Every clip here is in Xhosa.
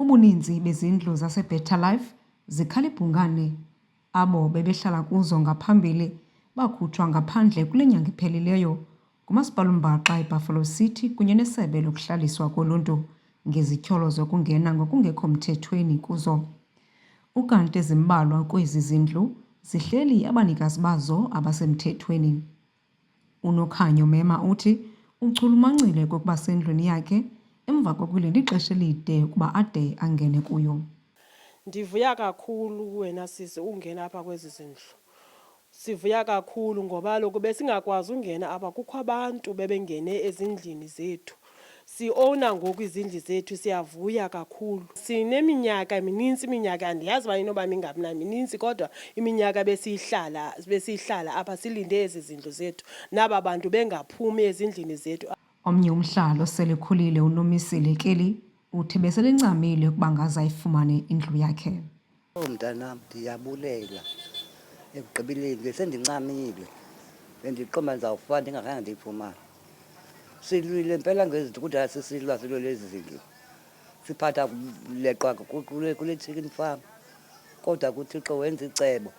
Ubuninzi bezindlu zaseBetter Life zikhalibhungane. Abo bebehlala kuzo ngaphambili bakhutshwa ngaphandle kule nyanga iphelileyo ngumasipala uMbaxa eBuffalo City kunye nesebe lokuhlaliswa koluntu ngezityholo zokungena ngokungekho mthethweni kuzo. Ukanti ezimbalwa kwezi zindlu zihleli abanikazi bazo abasemthethweni. UNokhanyo Mema uthi uchulumancile kokuba sendlwini yakhe emva kokulinda ixesha elide ukuba ade angene kuyo. Ndivuya kakhulu wena sisi ungena apha kwezi zindlu. Sivuya kakhulu ngoba kaloku besingakwazi ungena apha, kukho abantu bebengene ezindlini zethu. Si-owna ngoku izindlu zethu, siyavuya kakhulu. Sineminyaka minintsi, iminyaka andiyazi uba inoba mingaphi na minintsi, kodwa iminyaka besiyihlala apha silinde ezi zindlu zethu, naba bantu bengaphumi ezindlini zethu. Omnye umhlalo selekhulile uNomisile Keli uthi beselencamile ukuba ngaze ayifumane indlu yakhe. Mntanam, ndiyabulela. Ekugqibeleni besendincamile, bendiqomba ndizawufana ndingakhange ndiyifumane. Silwile impela ngezinto kudala sisilwa lezi zindlu. Siphatha leqwa kule chicken farm, kodwa kuThixo wenza icebo.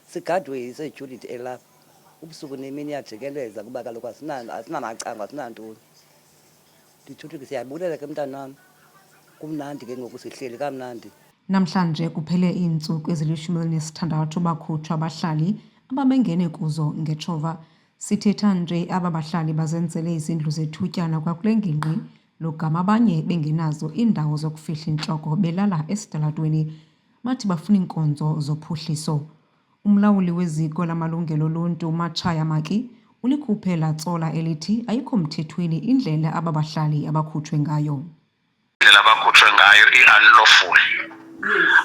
Sigadwe yi-security elapha. Ubusuku nemini yajikeleza kuba kaloku asinamacango, asinantoni. Ndithuthi ke siyabulela ke mntanam. Kumnandi ke ngoku sihleli kamnandi. Namhlanje kuphele iintsuku ezili-16 bakhutshwa abahlali ababengene kuzo ngetshova. Sithetha nje aba bahlali bazenzele izindlu zethutyana kwakule ngingqi logama abanye bengenazo iindawo zokufihla intloko belala esitalatweni. Bathi bafuna iinkonzo zophuhliso. Umlawuli weziko lamalungelo oluntu uMatshaya Maki ulikhuphe latsola elithi ayikho mthethweni indlela aba bahlali abakhutshwe ngayo. Indlela abakhutshwe ngayo i-unlawful.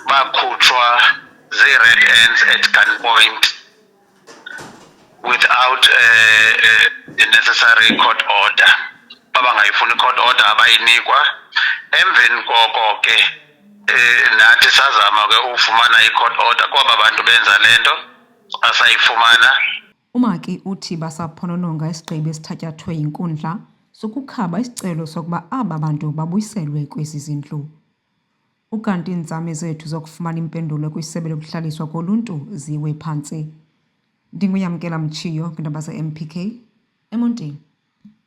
Bakhutshwa zii-red ends at gunpoint without the necessary court order. Babangayifuni court order abayinikwa. Emveni koko ke nathi sazama ke ufumana i-court order kwaba bantu benza lento asayifumana. uMaki uthi basaphonononga isigqibo esithatyathwe yinkundla sokukhaba isicelo sokuba aba bantu babuyiselwe kwezi zindlu. Ukanti iinzame zethu zokufumana impendulo kwisebe lokuhlaliswa koluntu ziwe phantsi. Ndinguyamkela Mtshiyo kwindaba ze-MPK eMontini.